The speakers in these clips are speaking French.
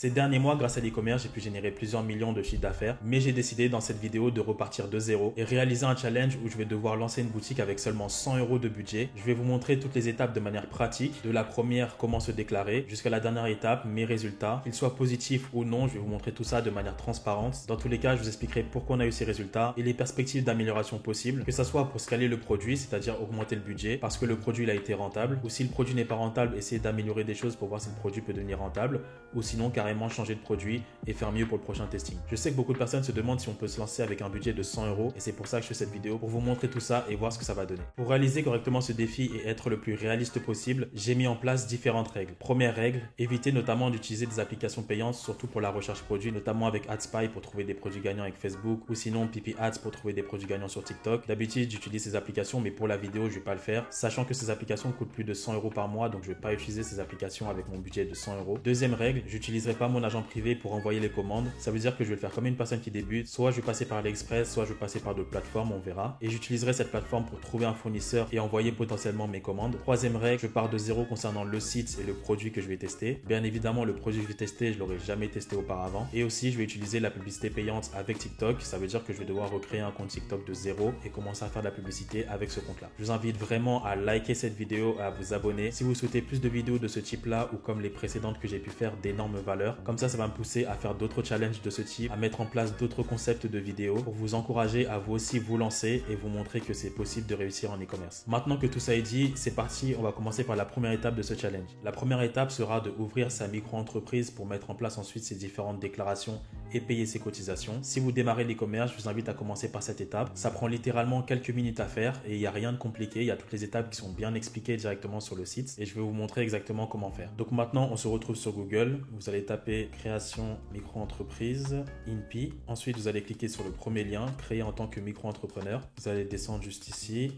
Ces derniers mois, grâce à l'e-commerce, j'ai pu générer plusieurs millions de chiffres d'affaires, mais j'ai décidé dans cette vidéo de repartir de zéro et réaliser un challenge où je vais devoir lancer une boutique avec seulement 100 € de budget. Je vais vous montrer toutes les étapes de manière pratique, de la première, comment se déclarer, jusqu'à la dernière étape, mes résultats, qu'ils soient positifs ou non. Je vais vous montrer tout ça de manière transparente. Dans tous les cas, je vous expliquerai pourquoi on a eu ces résultats et les perspectives d'amélioration possibles, que ce soit pour scaler le produit, c'est-à-dire augmenter le budget parce que le produit il a été rentable, ou si le produit n'est pas rentable, essayer d'améliorer des choses pour voir si le produit peut devenir rentable, ou sinon carrément changer de produit et faire mieux pour le prochain testing. Je sais que beaucoup de personnes se demandent si on peut se lancer avec un budget de 100 € et c'est pour ça que je fais cette vidéo, pour vous montrer tout ça et voir ce que ça va donner. Pour réaliser correctement ce défi et être le plus réaliste possible, j'ai mis en place différentes règles. Première règle, éviter notamment d'utiliser des applications payantes, surtout pour la recherche produit, notamment avec AdSpy pour trouver des produits gagnants avec Facebook, ou sinon Pipi Ads pour trouver des produits gagnants sur TikTok. D'habitude, j'utilise ces applications, mais pour la vidéo, je vais pas le faire, sachant que ces applications coûtent plus de 100 € par mois, donc je vais pas utiliser ces applications avec mon budget de 100 €. Deuxième règle, j'utiliserai pas mon agent privé pour envoyer les commandes. Ça veut dire que je vais le faire comme une personne qui débute, soit je vais passer par AliExpress, soit je vais passer par d'autres plateformes, on verra. Et j'utiliserai cette plateforme pour trouver un fournisseur et envoyer potentiellement mes commandes. Troisième règle, je pars de zéro concernant le site et le produit que je vais tester. Bien évidemment, le produit que je vais tester, je l'aurais jamais testé auparavant. Et aussi, je vais utiliser la publicité payante avec TikTok. Ça veut dire que je vais devoir recréer un compte TikTok de zéro et commencer à faire de la publicité avec ce compte-là. Je vous invite vraiment à liker cette vidéo, à vous abonner. Si vous souhaitez plus de vidéos de ce type-là ou comme les précédentes que j'ai pu faire d'énormes valeurs, comme ça va me pousser à faire d'autres challenges de ce type, à mettre en place d'autres concepts de vidéos pour vous encourager à vous aussi vous lancer et vous montrer que c'est possible de réussir en e-commerce. Maintenant que tout ça est dit, c'est parti, on va commencer par la première étape de ce challenge. La première étape sera de ouvrir sa micro-entreprise pour mettre en place ensuite ses différentes déclarations et payer ses cotisations. Si vous démarrez l'e-commerce, je vous invite à commencer par cette étape. Ça prend littéralement quelques minutes à faire et il n'y a rien de compliqué. Il y a toutes les étapes qui sont bien expliquées directement sur le site et je vais vous montrer exactement comment faire. Donc maintenant, on se retrouve sur Google. Vous allez taper création micro-entreprise, INPI. Ensuite, vous allez cliquer sur le premier lien, créer en tant que micro-entrepreneur. Vous allez descendre juste ici.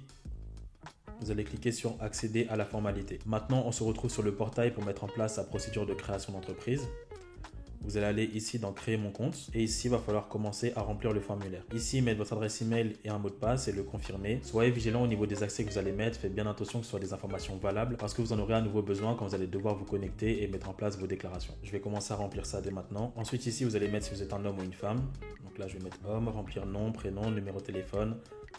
Vous allez cliquer sur accéder à la formalité. Maintenant, on se retrouve sur le portail pour mettre en place la procédure de création d'entreprise. Vous allez aller ici dans créer mon compte et ici il va falloir commencer à remplir le formulaire. Ici mettre votre adresse email et un mot de passe et le confirmer. Soyez vigilant au niveau des accès que vous allez mettre, faites bien attention que ce soit des informations valables parce que vous en aurez à nouveau besoin quand vous allez devoir vous connecter et mettre en place vos déclarations. Je vais commencer à remplir ça dès maintenant. Ensuite ici vous allez mettre si vous êtes un homme ou une femme. Donc là je vais mettre homme, remplir nom, prénom, numéro de téléphone,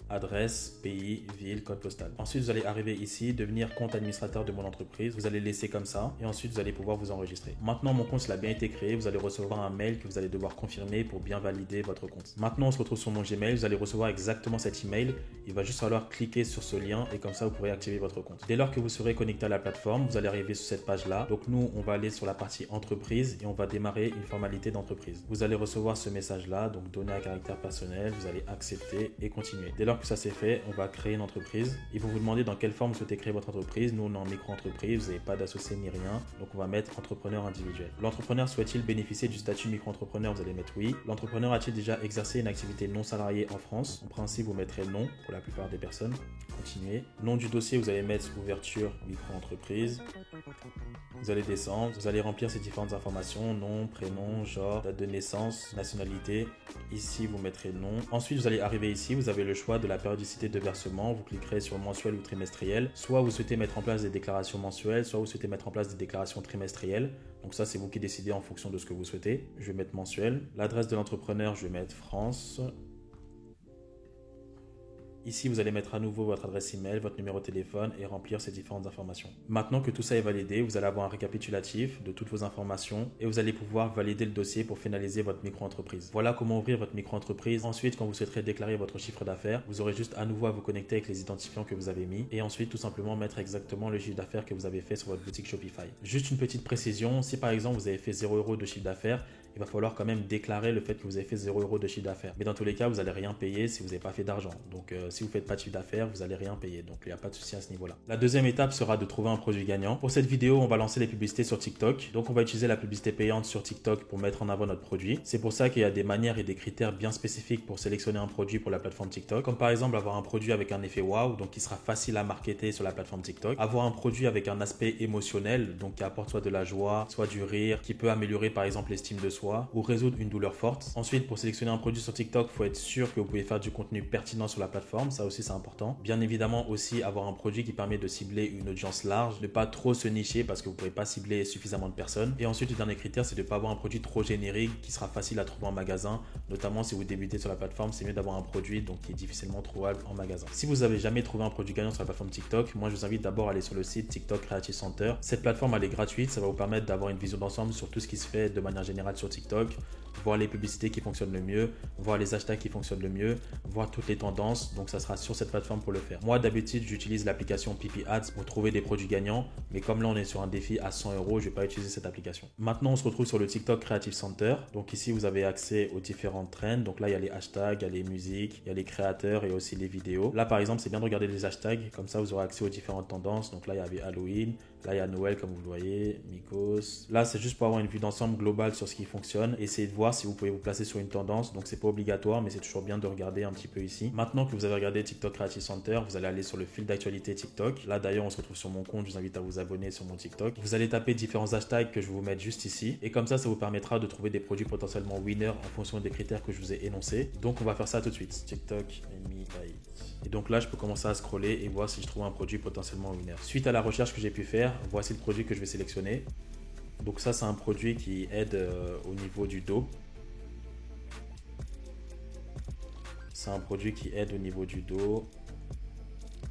adresse, pays, ville, code postal. Ensuite vous allez arriver ici, devenir compte administrateur de mon entreprise. Vous allez laisser comme ça et ensuite vous allez pouvoir vous enregistrer. Maintenant mon compte il a bien été créé, vous allez recevoir un mail que vous allez devoir confirmer pour bien valider votre compte. Maintenant on se retrouve sur mon Gmail, vous allez recevoir exactement cet email. Il va juste falloir cliquer sur ce lien et comme ça vous pourrez activer votre compte. Dès lors que vous serez connecté à la plateforme, vous allez arriver sur cette page là. Donc nous on va aller sur la partie entreprise et on va démarrer une formalité d'entreprise. Vous allez recevoir ce message là, donc données à caractère personnel, vous allez accepter et continuer. Dès lors que ça c'est fait, on va créer une entreprise. Ils vont vous demander dans quelle forme vous souhaitez créer votre entreprise. Nous on est en micro-entreprise, vous n'avez pas d'associé ni rien, donc on va mettre entrepreneur individuel. L'entrepreneur souhaite-t-il bénéficier du statut micro-entrepreneur? Vous allez mettre oui. L'entrepreneur a-t-il déjà exercé une activité non salariée en France? En principe vous mettrez non pour la plupart des personnes. Continuer. Nom du dossier, vous allez mettre ouverture micro-entreprise. Vous allez descendre, vous allez remplir ces différentes informations, nom, prénom, genre, date de naissance, nationalité. Ici vous mettrez non. Ensuite vous allez arriver ici, vous avez le choix de la périodicité de versement. Vous cliquerez sur mensuel ou trimestriel. Soit vous souhaitez mettre en place des déclarations mensuelles, soit vous souhaitez mettre en place des déclarations trimestrielles. Donc ça c'est vous qui décidez en fonction de ce que vous souhaitez. Je vais mettre mensuel. L'adresse de l'entrepreneur, je vais mettre France. Ici, vous allez mettre à nouveau votre adresse email, votre numéro de téléphone et remplir ces différentes informations. Maintenant que tout ça est validé, vous allez avoir un récapitulatif de toutes vos informations et vous allez pouvoir valider le dossier pour finaliser votre micro-entreprise. Voilà comment ouvrir votre micro-entreprise. Ensuite, quand vous souhaiterez déclarer votre chiffre d'affaires, vous aurez juste à nouveau à vous connecter avec les identifiants que vous avez mis et ensuite tout simplement mettre exactement le chiffre d'affaires que vous avez fait sur votre boutique Shopify. Juste une petite précision, si par exemple vous avez fait 0 € de chiffre d'affaires, il va falloir quand même déclarer le fait que vous avez fait 0 € de chiffre d'affaires. Mais dans tous les cas, vous n'allez rien payer si vous n'avez pas fait d'argent. Donc si vous ne faites pas de chiffre d'affaires, vous n'allez rien payer. Donc il n'y a pas de souci à ce niveau-là. La deuxième étape sera de trouver un produit gagnant. Pour cette vidéo, on va lancer les publicités sur TikTok. Donc on va utiliser la publicité payante sur TikTok pour mettre en avant notre produit. C'est pour ça qu'il y a des manières et des critères bien spécifiques pour sélectionner un produit pour la plateforme TikTok. Comme par exemple avoir un produit avec un effet waouh, donc qui sera facile à marketer sur la plateforme TikTok. Avoir un produit avec un aspect émotionnel, donc qui apporte soit de la joie, soit du rire, qui peut améliorer par exemple l'estime de soi soi ou résoudre une douleur forte. Ensuite, pour sélectionner un produit sur TikTok, il faut être sûr que vous pouvez faire du contenu pertinent sur la plateforme. Ça aussi, c'est important. Bien évidemment aussi avoir un produit qui permet de cibler une audience large, ne pas trop se nicher parce que vous ne pouvez pas cibler suffisamment de personnes. Et ensuite, le dernier critère, c'est de ne pas avoir un produit trop générique qui sera facile à trouver en magasin. Notamment si vous débutez sur la plateforme, c'est mieux d'avoir un produit donc, qui est difficilement trouvable en magasin. Si vous n'avez jamais trouvé un produit gagnant sur la plateforme TikTok, moi je vous invite d'abord à aller sur le site TikTok Creative Center. Cette plateforme elle est gratuite, ça va vous permettre d'avoir une vision d'ensemble sur tout ce qui se fait de manière générale sur TikTok, voir les publicités qui fonctionnent le mieux, voir les hashtags qui fonctionnent le mieux, voir toutes les tendances. Donc ça sera sur cette plateforme pour le faire. Moi d'habitude j'utilise l'application PP Ads pour trouver des produits gagnants, mais comme là on est sur un défi à 100 €, je ne vais pas utiliser cette application. Maintenant on se retrouve sur le TikTok Creative Center. Donc ici vous avez accès aux différentes trends. Donc là il y a les hashtags, il y a les musiques, il y a les créateurs et aussi les vidéos. Là par exemple c'est bien de regarder les hashtags, comme ça vous aurez accès aux différentes tendances. Donc là il y avait Halloween, là il y a Noël comme vous le voyez, Mikos. Là c'est juste pour avoir une vue d'ensemble globale sur ce qui fonctionne. Essayez de voir si vous pouvez vous placer sur une tendance. Donc c'est pas obligatoire mais c'est toujours bien de regarder un petit peu ici. Maintenant que vous avez regardé TikTok Creative Center, vous allez aller sur le fil d'actualité TikTok. Là d'ailleurs on se retrouve sur mon compte, je vous invite à vous abonner sur mon TikTok. Vous allez taper différents hashtags que je vais vous mettre juste ici. Et comme ça vous permettra de trouver des produits potentiellement winners en fonction des critères que je vous ai énoncés. Donc on va faire ça tout de suite. TikTok, et donc là je peux commencer à scroller et voir si je trouve un produit potentiellement winner. Suite à la recherche que j'ai pu faire, voici le produit que je vais sélectionner. Donc ça c'est un produit qui aide au niveau du dos. C'est un produit qui aide au niveau du dos.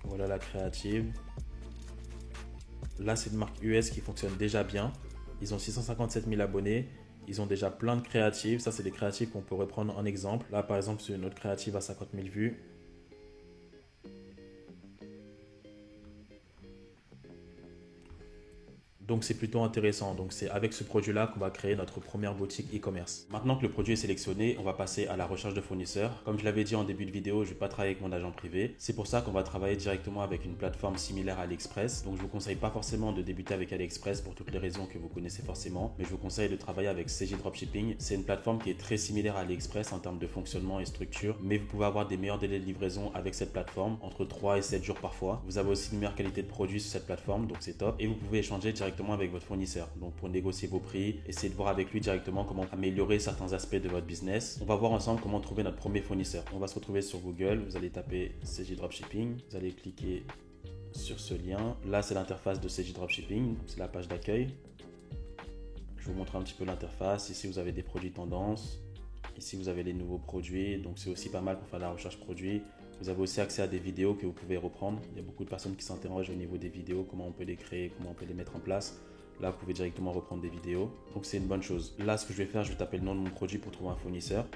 Voilà la créative. Là c'est une marque US qui fonctionne déjà bien. Ils ont 657 000 abonnés. Ils ont déjà plein de créatives. Ça, c'est des créatives qu'on pourrait prendre en exemple. Là, par exemple, c'est une autre créative à 50 000 vues. Donc c'est plutôt intéressant. Donc c'est avec ce produit-là qu'on va créer notre première boutique e-commerce. Maintenant que le produit est sélectionné, on va passer à la recherche de fournisseurs. Comme je l'avais dit en début de vidéo, je ne vais pas travailler avec mon agent privé. C'est pour ça qu'on va travailler directement avec une plateforme similaire à AliExpress. Donc je ne vous conseille pas forcément de débuter avec AliExpress pour toutes les raisons que vous connaissez forcément. Mais je vous conseille de travailler avec CJ Dropshipping. C'est une plateforme qui est très similaire à AliExpress en termes de fonctionnement et structure. Mais vous pouvez avoir des meilleurs délais de livraison avec cette plateforme, entre 3 et 7 jours parfois. Vous avez aussi une meilleure qualité de produit sur cette plateforme, donc c'est top. Et vous pouvez échanger directement avec votre fournisseur. Donc pour négocier vos prix, essayez de voir avec lui directement comment améliorer certains aspects de votre business. On va voir ensemble comment trouver notre premier fournisseur. On va se retrouver sur Google, vous allez taper CJ Dropshipping, vous allez cliquer sur ce lien. Là c'est l'interface de CJ Dropshipping, c'est la page d'accueil. Je vous montre un petit peu l'interface. Ici vous avez des produits tendances. Ici vous avez les nouveaux produits, donc c'est aussi pas mal pour faire la recherche produit. Vous avez aussi accès à des vidéos que vous pouvez reprendre. Il y a beaucoup de personnes qui s'interrogent au niveau des vidéos, comment on peut les créer, comment on peut les mettre en place. Là, vous pouvez directement reprendre des vidéos. Donc, c'est une bonne chose. Là, ce que je vais faire, je vais taper le nom de mon produit pour trouver un fournisseur.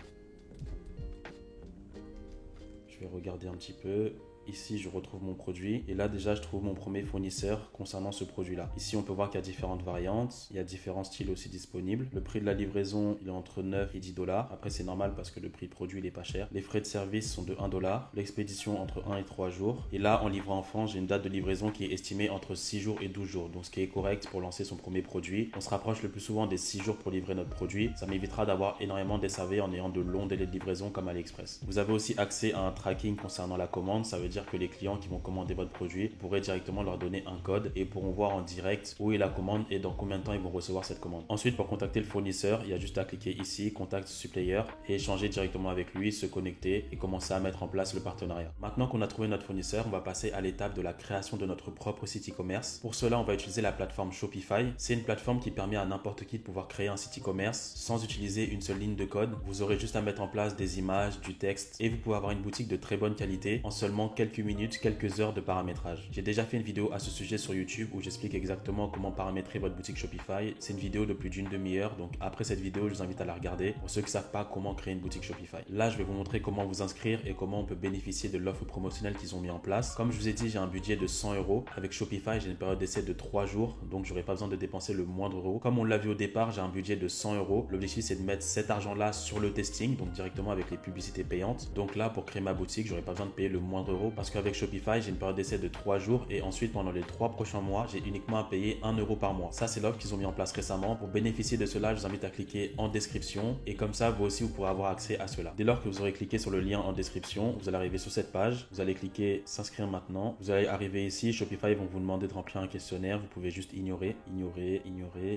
Je vais regarder un petit peu. Ici, je retrouve mon produit et là déjà, je trouve mon premier fournisseur concernant ce produit-là. Ici, on peut voir qu'il y a différentes variantes. Il y a différents styles aussi disponibles. Le prix de la livraison, il est entre 9 et 10 $. Après, c'est normal parce que le prix de produit, il est pas cher. Les frais de service sont de 1 $. L'expédition entre 1 et 3 jours. Et là, en livrant en France, j'ai une date de livraison qui est estimée entre 6 jours et 12 jours. Donc, ce qui est correct pour lancer son premier produit. On se rapproche le plus souvent des 6 jours pour livrer notre produit. Ça m'évitera d'avoir énormément de SAV en ayant de longs délais de livraison comme AliExpress. Vous avez aussi accès à un tracking concernant la commande. Ça veut dire que les clients qui vont commander votre produit, vous pourrez directement leur donner un code et pourront voir en direct où est la commande et dans combien de temps ils vont recevoir cette commande. Ensuite, pour contacter le fournisseur, il y a juste à cliquer ici, contact supplier et échanger directement avec lui, se connecter et commencer à mettre en place le partenariat. Maintenant qu'on a trouvé notre fournisseur, on va passer à l'étape de la création de notre propre site e-commerce. Pour cela, on va utiliser la plateforme Shopify. C'est une plateforme qui permet à n'importe qui de pouvoir créer un site e-commerce sans utiliser une seule ligne de code. Vous aurez juste à mettre en place des images, du texte et vous pouvez avoir une boutique de très bonne qualité en seulement quelques minutes, quelques heures de paramétrage. J'ai déjà fait une vidéo à ce sujet sur YouTube où j'explique exactement comment paramétrer votre boutique Shopify. C'est une vidéo de plus d'une demi-heure, donc après cette vidéo, je vous invite à la regarder pour ceux qui ne savent pas comment créer une boutique Shopify. Là, je vais vous montrer comment vous inscrire et comment on peut bénéficier de l'offre promotionnelle qu'ils ont mis en place. Comme je vous ai dit, j'ai un budget de 100 €. Avec Shopify, j'ai une période d'essai de 3 jours, donc j'aurai pas besoin de dépenser le moindre euro. Comme on l'a vu au départ, j'ai un budget de 100 €. L'objectif, c'est de mettre cet argent-là sur le testing, donc directement avec les publicités payantes. Donc là, pour créer ma boutique, j'aurai pas besoin de payer le moindre euro parce qu'avec Shopify, j'ai une période d'essai de 3 jours et ensuite pendant les 3 prochains mois, j'ai uniquement à payer 1 euro par mois. Ça, c'est l'offre qu'ils ont mis en place récemment. Pour bénéficier de cela, je vous invite à cliquer en description et comme ça, vous aussi, vous pourrez avoir accès à cela. Dès lors que vous aurez cliqué sur le lien en description, vous allez arriver sur cette page. Vous allez cliquer s'inscrire maintenant. Vous allez arriver ici. Shopify vont vous demander de remplir un questionnaire. Vous pouvez juste ignorer.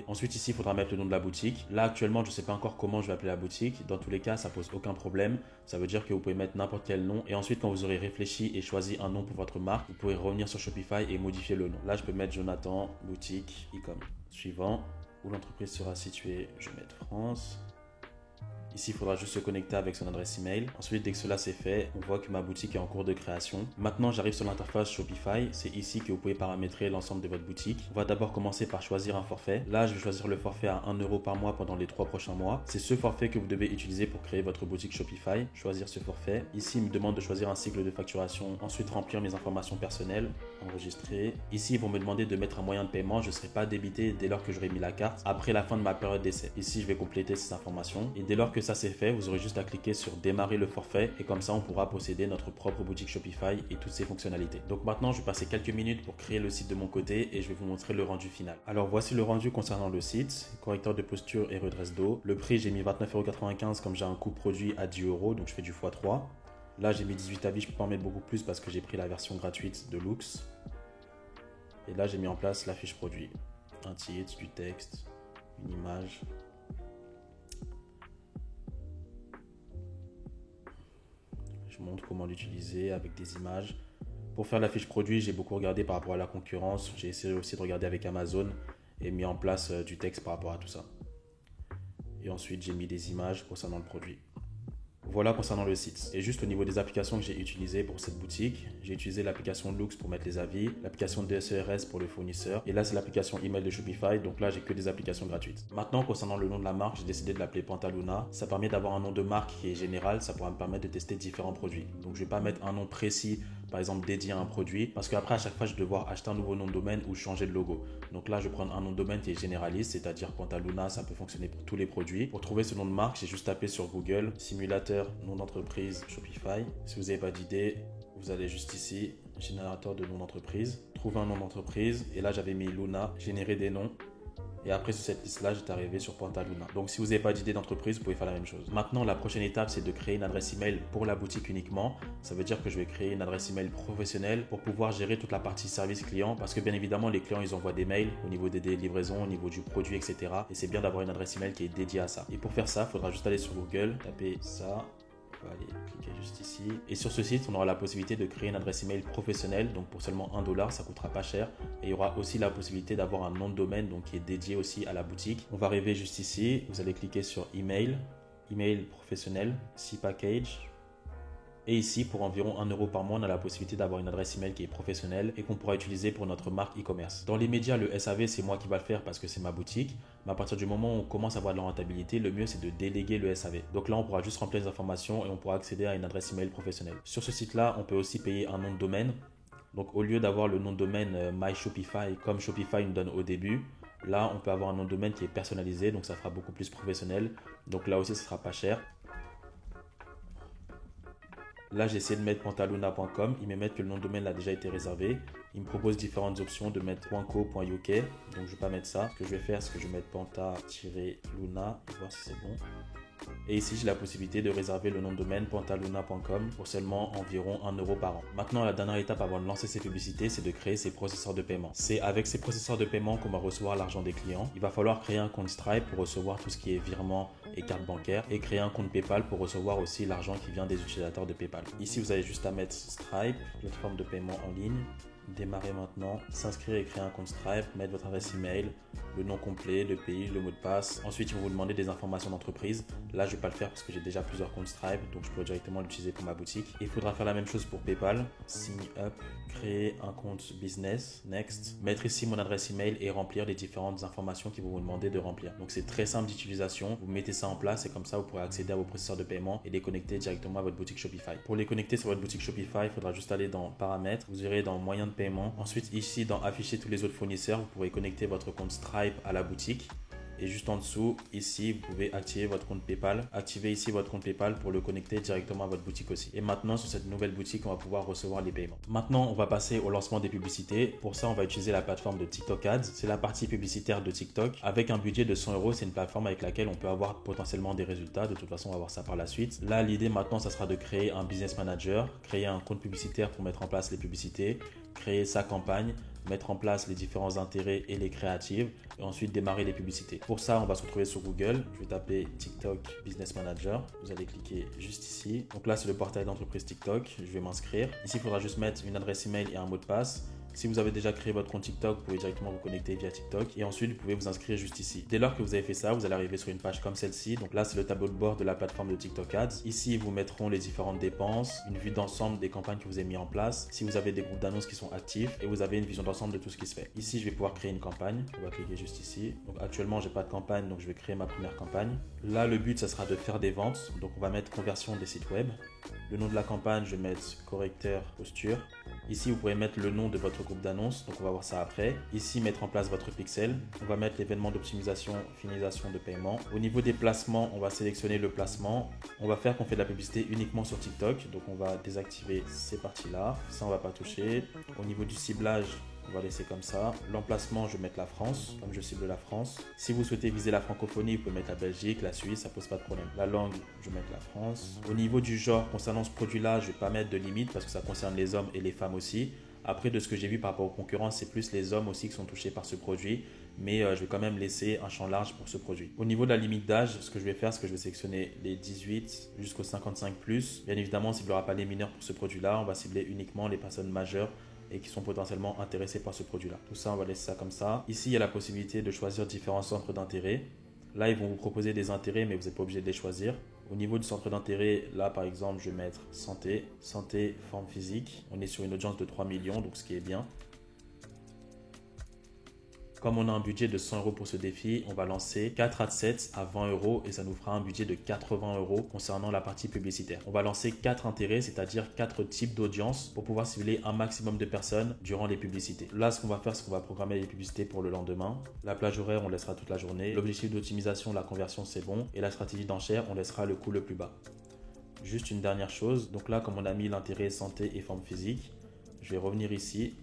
Ensuite, ici, il faudra mettre le nom de la boutique. Là, actuellement, je ne sais pas encore comment je vais appeler la boutique. Dans tous les cas, ça pose aucun problème. Ça veut dire que vous pouvez mettre n'importe quel nom. Et ensuite, quand vous aurez réfléchi et choisi un nom pour votre marque, vous pouvez revenir sur Shopify et modifier le nom. Là, je peux mettre Jonathan, boutique, e-com. Suivant, où l'entreprise sera située, je vais mettre France. Ici, il faudra juste se connecter avec son adresse email. Ensuite, dès que cela c'est fait, on voit que ma boutique est en cours de création. Maintenant, j'arrive sur l'interface Shopify. C'est ici que vous pouvez paramétrer l'ensemble de votre boutique. On va d'abord commencer par choisir un forfait. Là, je vais choisir le forfait à 1 euro par mois pendant les 3 prochains mois. C'est ce forfait que vous devez utiliser pour créer votre boutique Shopify. Choisir ce forfait. Ici, il me demande de choisir un cycle de facturation. Ensuite, remplir mes informations personnelles. Enregistrer. Ici, ils vont me demander de mettre un moyen de paiement. Je ne serai pas débité dès lors que j'aurai mis la carte après la fin de ma période d'essai. Ici, je vais compléter ces informations. Et dès lors que ça c'est fait, vous aurez juste à cliquer sur démarrer le forfait et comme ça on pourra posséder notre propre boutique Shopify et toutes ses fonctionnalités. Donc maintenant je vais passer quelques minutes pour créer le site de mon côté et je vais vous montrer le rendu final. Alors voici le rendu concernant le site, correcteur de posture et redresse dos. Le prix j'ai mis 29,95 € comme j'ai un coût produit à 10 €, donc je fais du x3. Là j'ai mis 18 avis, je peux pas en mettre beaucoup plus parce que j'ai pris la version gratuite de Loox. Et là j'ai mis en place la fiche produit, un titre, du texte, une image. Je montre comment l'utiliser avec des images. Pour faire la fiche produit, j'ai beaucoup regardé par rapport à la concurrence. J'ai essayé aussi de regarder avec Amazon et mis en place du texte par rapport à tout ça. Et ensuite, j'ai mis des images concernant le produit. Voilà concernant le site. Et juste au niveau des applications que j'ai utilisées pour cette boutique, j'ai utilisé l'application Loox pour mettre les avis, l'application DSERS pour le fournisseur, et là c'est l'application email de Shopify, donc là j'ai que des applications gratuites. Maintenant concernant le nom de la marque, j'ai décidé de l'appeler Pantaluna. Ça permet d'avoir un nom de marque qui est général, ça pourra me permettre de tester différents produits. Donc je vais pas mettre un nom précis, par exemple dédié à un produit, parce qu'après à chaque fois je vais devoir acheter un nouveau nom de domaine ou changer de logo. Donc là je vais prendre un nom de domaine qui est généraliste, c'est-à-dire Pantaluna, ça peut fonctionner pour tous les produits. Pour trouver ce nom de marque, j'ai juste tapé sur Google, simulateur, nom d'entreprise, Shopify. Si vous n'avez pas d'idée, vous allez juste ici, générateur de nom d'entreprise, trouver un nom d'entreprise, et là j'avais mis Luna, générer des noms. Et après, sur cette liste-là, j'étais arrivé sur Pantaluna. Donc, si vous n'avez pas d'idée d'entreprise, vous pouvez faire la même chose. Maintenant, la prochaine étape, c'est de créer une adresse email pour la boutique uniquement. Ça veut dire que je vais créer une adresse email professionnelle pour pouvoir gérer toute la partie service client. Parce que bien évidemment, les clients, ils envoient des mails au niveau des livraisons, au niveau du produit, etc. Et c'est bien d'avoir une adresse email qui est dédiée à ça. Et pour faire ça, il faudra juste aller sur Google, taper ça. On va aller cliquer juste ici. Et sur ce site, on aura la possibilité de créer une adresse email professionnelle. Donc pour seulement 1 $, ça coûtera pas cher. Et il y aura aussi la possibilité d'avoir un nom de domaine donc qui est dédié aussi à la boutique. On va arriver juste ici. Vous allez cliquer sur email, email professionnel, si package. Et ici, pour environ 1 € par mois, on a la possibilité d'avoir une adresse email qui est professionnelle et qu'on pourra utiliser pour notre marque e-commerce. Dans les médias, le SAV, c'est moi qui va le faire parce que c'est ma boutique. Mais à partir du moment où on commence à avoir de la rentabilité, le mieux, c'est de déléguer le SAV. Donc là, on pourra juste remplir les informations et on pourra accéder à une adresse email professionnelle. Sur ce site-là, on peut aussi payer un nom de domaine. Donc au lieu d'avoir le nom de domaine My Shopify comme Shopify nous donne au début, là, on peut avoir un nom de domaine qui est personnalisé. Donc ça fera beaucoup plus professionnel. Donc là aussi, ce sera pas cher. Là, j'ai essayé de mettre pantaluna.com. Ils me mettent que le nom de domaine a déjà été réservé. Ils me proposent différentes options de mettre .co.uk. Donc, je ne vais pas mettre ça. Ce que je vais faire, c'est que je vais mettre panta-luna et voir si c'est bon. Et ici, j'ai la possibilité de réserver le nom de domaine pantaluna.com pour seulement environ 1 € par an. Maintenant, la dernière étape avant de lancer ces publicités, c'est de créer ces processeurs de paiement. C'est avec ces processeurs de paiement qu'on va recevoir l'argent des clients. Il va falloir créer un compte Stripe pour recevoir tout ce qui est virement et carte bancaire et créer un compte PayPal pour recevoir aussi l'argent qui vient des utilisateurs de PayPal. Ici, vous avez juste à mettre Stripe, plateforme de paiement en ligne. Démarrer maintenant, s'inscrire et créer un compte Stripe, mettre votre adresse email, le nom complet, le pays, le mot de passe. Ensuite, ils vont vous demander des informations d'entreprise. Là, je ne vais pas le faire parce que j'ai déjà plusieurs comptes Stripe, donc je pourrais directement l'utiliser pour ma boutique. Il faudra faire la même chose pour PayPal. Sign up, créer un compte business, next, mettre ici mon adresse email et remplir les différentes informations qu'ils vont vous demander de remplir. Donc, c'est très simple d'utilisation. Vous mettez ça en place et comme ça, vous pourrez accéder à vos processeurs de paiement et les connecter directement à votre boutique Shopify. Pour les connecter sur votre boutique Shopify, il faudra juste aller dans paramètres. Vous irez dans moyens de paiement. Ensuite, ici, dans afficher tous les autres fournisseurs, vous pourrez connecter votre compte Stripe à la boutique. Et juste en dessous, ici, vous pouvez activer votre compte PayPal. Activez ici votre compte PayPal pour le connecter directement à votre boutique aussi. Et maintenant, sur cette nouvelle boutique, on va pouvoir recevoir les paiements. Maintenant, on va passer au lancement des publicités. Pour ça, on va utiliser la plateforme de TikTok Ads. C'est la partie publicitaire de TikTok. Avec un budget de 100 euros, c'est une plateforme avec laquelle on peut avoir potentiellement des résultats. De toute façon, on va voir ça par la suite. Là, l'idée maintenant, ça sera de créer un business manager, créer un compte publicitaire pour mettre en place les publicités, créer sa campagne, mettre en place les différents intérêts et les créatives et ensuite démarrer les publicités. Pour ça, on va se retrouver sur Google. Je vais taper TikTok Business Manager. Vous allez cliquer juste ici. Donc là, c'est le portail d'entreprise TikTok. Je vais m'inscrire. Ici, il faudra juste mettre une adresse email et un mot de passe. Si vous avez déjà créé votre compte TikTok, vous pouvez directement vous connecter via TikTok et ensuite vous pouvez vous inscrire juste ici. Dès lors que vous avez fait ça, vous allez arriver sur une page comme celle-ci. Donc là, c'est le tableau de bord de la plateforme de TikTok Ads. Ici, ils vous mettront les différentes dépenses, une vue d'ensemble des campagnes que vous avez mis en place, si vous avez des groupes d'annonces qui sont actifs et vous avez une vision d'ensemble de tout ce qui se fait. Ici, je vais pouvoir créer une campagne. On va cliquer juste ici. Donc actuellement, j'ai pas de campagne, donc je vais créer ma première campagne. Là, le but, ça sera de faire des ventes. Donc on va mettre conversion des sites web. Le nom de la campagne, je vais mettre correcteur posture. Ici, vous pouvez mettre le nom de votre groupe d'annonces. Donc, on va voir ça après. Ici, mettre en place votre pixel. On va mettre l'événement d'optimisation, finalisation de paiement. Au niveau des placements, on va sélectionner le placement. On va faire qu'on fait de la publicité uniquement sur TikTok. Donc, on va désactiver ces parties-là. Ça, on va pas toucher. Au niveau du ciblage, on va laisser comme ça. L'emplacement, je vais mettre la France, comme je cible la France. Si vous souhaitez viser la francophonie, vous pouvez mettre la Belgique, la Suisse, ça pose pas de problème. La langue, je vais mettre la France. Au niveau du genre, concernant ce produit-là, je vais pas mettre de limite parce que ça concerne les hommes et les femmes aussi. Après, de ce que j'ai vu par rapport aux concurrents, c'est plus les hommes aussi qui sont touchés par ce produit. Mais je vais quand même laisser un champ large pour ce produit. Au niveau de la limite d'âge, ce que je vais faire, c'est que je vais sélectionner les 18 jusqu'aux 55+. Bien évidemment, on ne ciblera pas les mineurs pour ce produit-là. On va cibler uniquement les personnes majeures et qui sont potentiellement intéressés par ce produit-là. Tout ça, on va laisser ça comme ça. Ici, il y a la possibilité de choisir différents centres d'intérêt. Là, ils vont vous proposer des intérêts, mais vous n'êtes pas obligé de les choisir. Au niveau du centre d'intérêt, là, par exemple, je vais mettre santé, forme physique. On est sur une audience de 3 millions, donc ce qui est bien. Comme on a un budget de 100 euros pour ce défi, on va lancer 4 adsets à 20 euros et ça nous fera un budget de 80 euros concernant la partie publicitaire. On va lancer 4 intérêts, c'est-à-dire 4 types d'audience pour pouvoir cibler un maximum de personnes durant les publicités. Là, ce qu'on va faire, c'est qu'on va programmer les publicités pour le lendemain. La plage horaire, on laissera toute la journée. L'objectif d'optimisation, la conversion, c'est bon. Et la stratégie d'enchère, on laissera le coût le plus bas. Juste une dernière chose. Donc là, comme on a mis l'intérêt santé et forme physique, je vais revenir ici.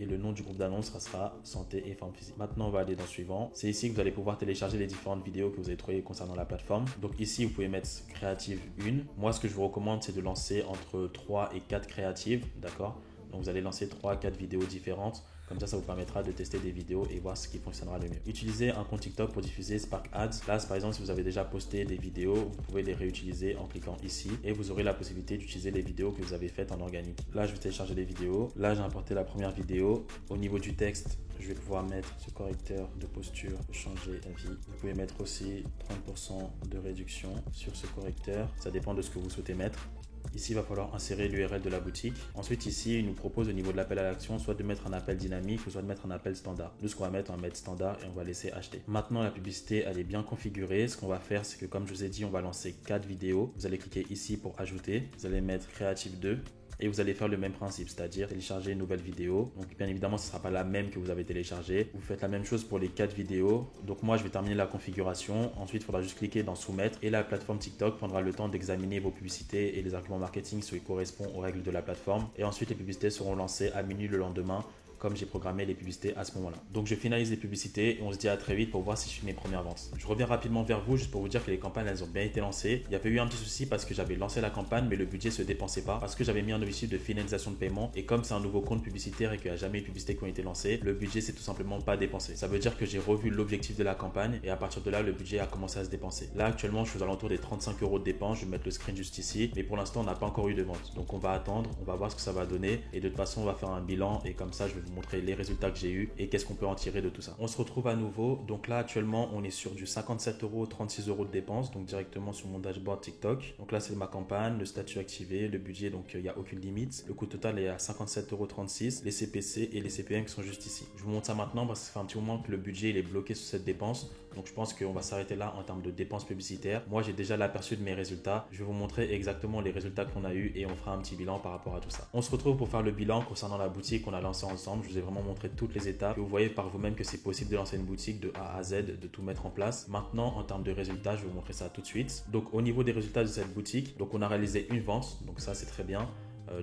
Et le nom du groupe d'annonce sera santé et forme physique. Maintenant, on va aller dans le suivant. C'est ici que vous allez pouvoir télécharger les différentes vidéos que vous avez trouvées concernant la plateforme. Donc ici, vous pouvez mettre créative 1. Moi, ce que je vous recommande, c'est de lancer entre 3 et 4 créatives. D'accord? Donc vous allez lancer 3 à 4 vidéos différentes. Comme ça vous permettra de tester des vidéos et voir ce qui fonctionnera le mieux. Utilisez un compte TikTok pour diffuser Spark Ads. Là, par exemple, si vous avez déjà posté des vidéos, vous pouvez les réutiliser en cliquant ici et vous aurez la possibilité d'utiliser les vidéos que vous avez faites en organique. Là, je vais télécharger les vidéos. Là, j'ai importé la première vidéo. Au niveau du texte, je vais pouvoir mettre ce correcteur de posture, changer d'avis. Vous pouvez mettre aussi 30% de réduction sur ce correcteur. Ça dépend de ce que vous souhaitez mettre. Ici, il va falloir insérer l'URL de la boutique. Ensuite, ici, il nous propose au niveau de l'appel à l'action, soit de mettre un appel dynamique ou soit de mettre un appel standard. Nous, ce qu'on va mettre, on va mettre standard et on va laisser acheter. Maintenant, la publicité, elle est bien configurée. Ce qu'on va faire, c'est que comme je vous ai dit, on va lancer 4 vidéos. Vous allez cliquer ici pour ajouter. Vous allez mettre Creative 2. Et vous allez faire le même principe, c'est-à-dire télécharger une nouvelle vidéo. Donc bien évidemment, ce ne sera pas la même que vous avez téléchargée. Vous faites la même chose pour les 4 vidéos. Donc moi, je vais terminer la configuration. Ensuite, il faudra juste cliquer dans soumettre et la plateforme TikTok prendra le temps d'examiner vos publicités et les arguments marketing si ils correspondent aux règles de la plateforme. Et ensuite, les publicités seront lancées à minuit le lendemain, comme j'ai programmé les publicités à ce moment-là. Donc je finalise les publicités et on se dit à très vite pour voir si je fais mes premières ventes. Je reviens rapidement vers vous juste pour vous dire que les campagnes, elles ont bien été lancées. Il y avait eu un petit souci parce que j'avais lancé la campagne mais le budget se dépensait pas parce que j'avais mis un objectif de finalisation de paiement et comme c'est un nouveau compte publicitaire et qu'il n'y a jamais eu de publicité qui ont été lancées, le budget s'est tout simplement pas dépensé. Ça veut dire que j'ai revu l'objectif de la campagne et à partir de là, le budget a commencé à se dépenser. Là actuellement, je suis aux alentours des 35 euros de dépenses. Je vais mettre le screen juste ici, mais pour l'instant, on n'a pas encore eu de vente. Donc on va attendre, on va voir ce que ça va donner et de toute façon, on va faire un bilan et comme ça, je vais vous montrer les résultats que j'ai eu et qu'est-ce qu'on peut en tirer de tout ça. On se retrouve à nouveau. Donc là actuellement on est sur du 57 euros, 36 euros de dépenses, donc directement sur mon dashboard TikTok. Donc là c'est ma campagne, le statut activé, le budget, donc il n'y a aucune limite. Le coût total est à 57,36 euros, les CPC et les CPM qui sont juste ici. Je vous montre ça maintenant parce que ça fait un petit moment que le budget il est bloqué sur cette dépense. Donc je pense qu'on va s'arrêter là en termes de dépenses publicitaires. Moi j'ai déjà l'aperçu de mes résultats. Je vais vous montrer exactement les résultats qu'on a eu et on fera un petit bilan par rapport à tout ça. On se retrouve pour faire le bilan concernant la boutique qu'on a lancée ensemble. exemple. Je vous ai vraiment montré toutes les étapes. Et vous voyez par vous-même que c'est possible de lancer une boutique de A à Z, de tout mettre en place. Maintenant, en termes de résultats, je vais vous montrer ça tout de suite. Donc au niveau des résultats de cette boutique, donc on a réalisé une vente, donc ça c'est très bien.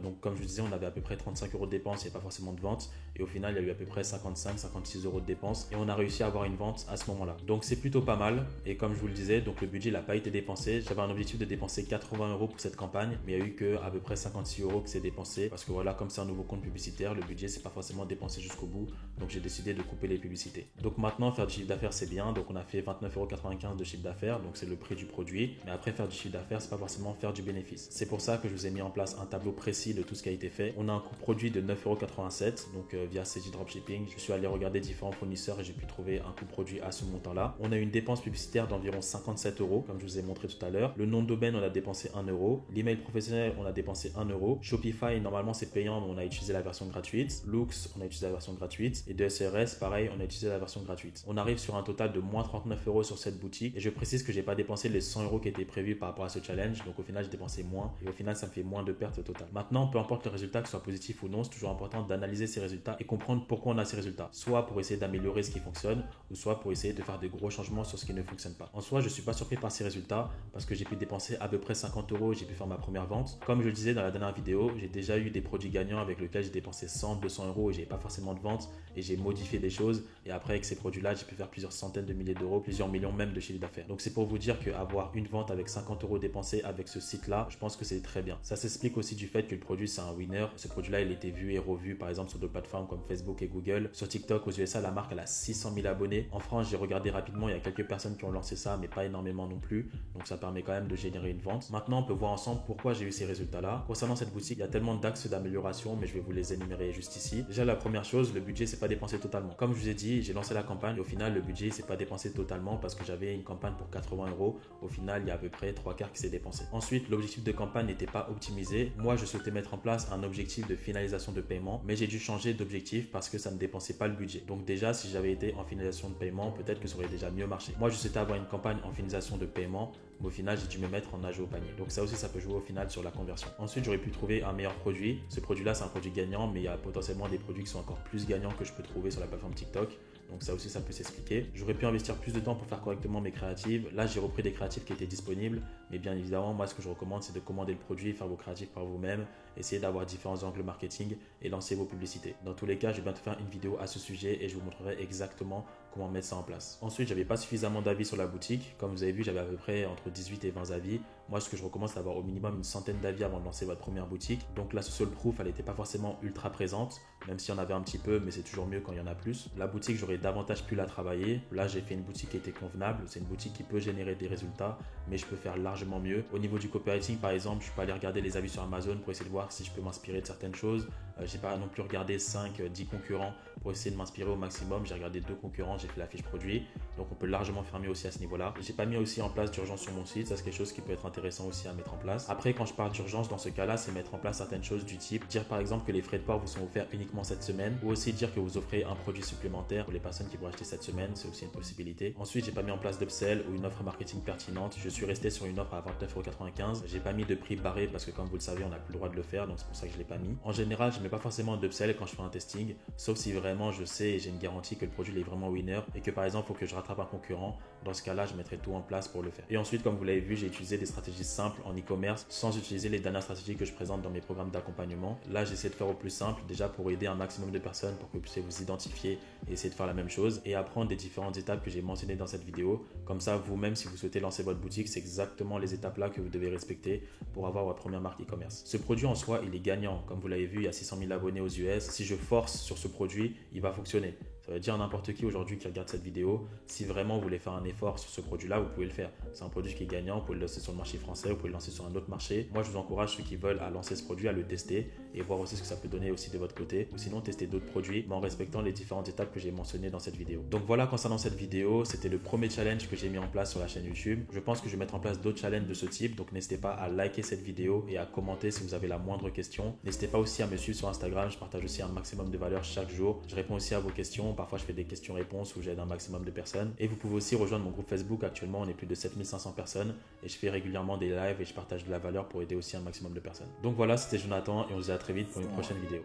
Donc comme je vous disais, on avait à peu près 35 euros de dépenses, il n'y a pas forcément de vente. Et au final, il y a eu à peu près 55-56 euros de dépenses. Et on a réussi à avoir une vente à ce moment-là. Donc c'est plutôt pas mal. Et comme je vous le disais, donc le budget n'a pas été dépensé. J'avais un objectif de dépenser 80 euros pour cette campagne. Mais il n'y a eu qu'à peu près 56 euros que c'est dépensé. Parce que voilà, comme c'est un nouveau compte publicitaire, le budget c'est pas forcément dépensé jusqu'au bout. Donc j'ai décidé de couper les publicités. Donc maintenant, faire du chiffre d'affaires c'est bien. Donc on a fait 29,95 euros de chiffre d'affaires. Donc c'est le prix du produit. Mais après, faire du chiffre d'affaires, c'est pas forcément faire du bénéfice. C'est pour ça que je vous ai mis en place un tableau précis de tout ce qui a été fait. On a un coût produit de 9,87 €, donc via CJ Dropshipping. Je suis allé regarder différents fournisseurs et j'ai pu trouver un coût produit à ce montant-là. On a une dépense publicitaire d'environ 57 €, comme je vous ai montré tout à l'heure. Le nom de domaine, on a dépensé 1 €. L'email professionnel, on a dépensé 1 €. Shopify, normalement c'est payant, mais on a utilisé la version gratuite. Loox, on a utilisé la version gratuite. Et de SRS, pareil, on a utilisé la version gratuite. On arrive sur un total de moins 39 € sur cette boutique. Et je précise que j'ai pas dépensé les 100 € qui étaient prévus par rapport à ce challenge. Donc au final, j'ai dépensé moins. Et au final, ça me fait moins de pertes au total. Maintenant, peu importe le résultat, que ce soit positif ou non, c'est toujours important d'analyser ces résultats et comprendre pourquoi on a ces résultats. Soit pour essayer d'améliorer ce qui fonctionne, ou soit pour essayer de faire de gros changements sur ce qui ne fonctionne pas. En soi, je ne suis pas surpris par ces résultats parce que j'ai pu dépenser à peu près 50 €, j'ai pu faire ma première vente. Comme je le disais dans la dernière vidéo, j'ai déjà eu des produits gagnants avec lesquels j'ai dépensé 100, 200 € et j'ai pas forcément de vente et j'ai modifié des choses. Et après, avec ces produits-là, j'ai pu faire plusieurs centaines de milliers d'euros, plusieurs millions même de chiffre d'affaires. Donc c'est pour vous dire qu'avoir une vente avec 50 € dépensés avec ce site-là, je pense que c'est très bien. Ça s'explique aussi du fait que le produit c'est un winner. Ce produit-là, il était vu et revu par exemple sur d'autres plateformes comme Facebook et Google. Sur TikTok, aux USA, la marque elle a 600 000 abonnés. En France, j'ai regardé rapidement, il y a quelques personnes qui ont lancé ça, mais pas énormément non plus. Donc ça permet quand même de générer une vente. Maintenant, on peut voir ensemble pourquoi j'ai eu ces résultats-là. Concernant cette boutique, il y a tellement d'axes d'amélioration, mais je vais vous les énumérer juste ici. Déjà, la première chose, le budget s'est pas dépensé totalement. Comme je vous ai dit, j'ai lancé la campagne et au final, le budget s'est pas dépensé totalement parce que j'avais une campagne pour 80 €. Au final, il y a à peu près 3/4 qui s'est dépensé. Ensuite, l'objectif de campagne n'était pas optimisé. Moi, je souhaitais mettre en place un objectif de finalisation de paiement, mais j'ai dû changer d'objectif parce que ça ne dépensait pas le budget. Donc déjà, si j'avais été en finalisation de paiement, peut-être que ça aurait déjà mieux marché. Moi, je souhaitais avoir une campagne en finalisation de paiement, mais au final, j'ai dû me mettre en âge au panier. Donc ça aussi, ça peut jouer au final sur la conversion. Ensuite, j'aurais pu trouver un meilleur produit. Ce produit-là, c'est un produit gagnant, mais il y a potentiellement des produits qui sont encore plus gagnants que je peux trouver sur la plateforme TikTok. Donc ça aussi, ça peut s'expliquer. J'aurais pu investir plus de temps pour faire correctement mes créatives. Là, j'ai repris des créatifs qui étaient disponibles. Mais bien évidemment, moi, ce que je recommande, c'est de commander le produit, faire vos créatifs par vous-même, essayer d'avoir différents angles marketing et lancer vos publicités. Dans tous les cas, je vais bientôt faire une vidéo à ce sujet et je vous montrerai exactement comment mettre ça en place. Ensuite, j'avais pas suffisamment d'avis sur la boutique. Comme vous avez vu, j'avais à peu près entre 18 et 20 avis. Moi, ce que je recommande, c'est d'avoir au minimum une centaine d'avis avant de lancer votre première boutique. Donc la social proof, elle n'était pas forcément ultra présente, même s'il y en avait un petit peu, mais c'est toujours mieux quand il y en a plus. La boutique, j'aurais davantage pu la travailler. Là, j'ai fait une boutique qui était convenable. C'est une boutique qui peut générer des résultats, mais je peux faire largement mieux. Au niveau du copywriting, par exemple, je peux aller regarder les avis sur Amazon pour essayer de voir si je peux m'inspirer de certaines choses. J'ai pas non plus regardé 5, 10 concurrents pour essayer de m'inspirer au maximum. J'ai regardé 2 concurrents, j'ai fait la fiche produit. Donc on peut largement faire mieux aussi à ce niveau-là. J'ai pas mis aussi en place d'urgence sur mon site. Ça, c'est quelque chose qui peut être intéressant aussi à mettre en place. Après, quand je parle d'urgence, dans ce cas-là, c'est mettre en place certaines choses du type dire par exemple que les frais de port vous sont offerts uniquement cette semaine, ou aussi dire que vous offrez un produit supplémentaire pour les personnes qui vont acheter cette semaine. C'est aussi une possibilité. Ensuite, j'ai pas mis en place d'upsell ou une offre marketing pertinente. Je suis resté sur une offre à 29,95 €. J'ai pas mis de prix barré parce que comme vous le savez, on n'a plus le droit de le faire, donc c'est pour ça que je l'ai pas mis. En général, je mets pas forcément d'upsell quand je fais un testing, sauf si vraiment je sais et j'ai une garantie que le produit est vraiment winner et que par exemple, il faut que je rattrape un concurrent. Dans ce cas-là, je mettrai tout en place pour le faire. Et ensuite, comme vous l'avez vu, j'ai utilisé des stratégies simples en e-commerce sans utiliser les dernières stratégies que je présente dans mes programmes d'accompagnement. Là, j'essaie de faire au plus simple, déjà pour aider un maximum de personnes pour que vous puissiez vous identifier et essayer de faire la même chose et apprendre des différentes étapes que j'ai mentionnées dans cette vidéo. Comme ça, vous-même, si vous souhaitez lancer votre boutique, c'est exactement les étapes là que vous devez respecter pour avoir votre première marque e-commerce. Ce produit en soi, il est gagnant. Comme vous l'avez vu, il y a 600 000 abonnés aux US. Si je force sur ce produit, il va fonctionner. Ça veut dire n'importe qui aujourd'hui qui regarde cette vidéo, si vraiment vous voulez faire un effort sur ce produit-là, vous pouvez le faire. C'est un produit qui est gagnant, vous pouvez le lancer sur le marché français, vous pouvez le lancer sur un autre marché. Moi, je vous encourage ceux qui veulent à lancer ce produit, à le tester et voir aussi ce que ça peut donner aussi de votre côté. Ou sinon, tester d'autres produits, mais en respectant les différentes étapes que j'ai mentionnées dans cette vidéo. Donc voilà, concernant cette vidéo, c'était le premier challenge que j'ai mis en place sur la chaîne YouTube. Je pense que je vais mettre en place d'autres challenges de ce type, donc n'hésitez pas à liker cette vidéo et à commenter si vous avez la moindre question. N'hésitez pas aussi à me suivre sur Instagram, je partage aussi un maximum de valeur chaque jour. Je réponds aussi à vos questions, parfois je fais des questions-réponses où j'aide un maximum de personnes. Et vous pouvez aussi rejoindre mon groupe Facebook. Actuellement, on est plus de 7500 personnes et je fais régulièrement des lives et je partage de la valeur pour aider aussi un maximum de personnes. Donc voilà, c'était Jonathan et on se dit à très vite pour une prochaine vidéo.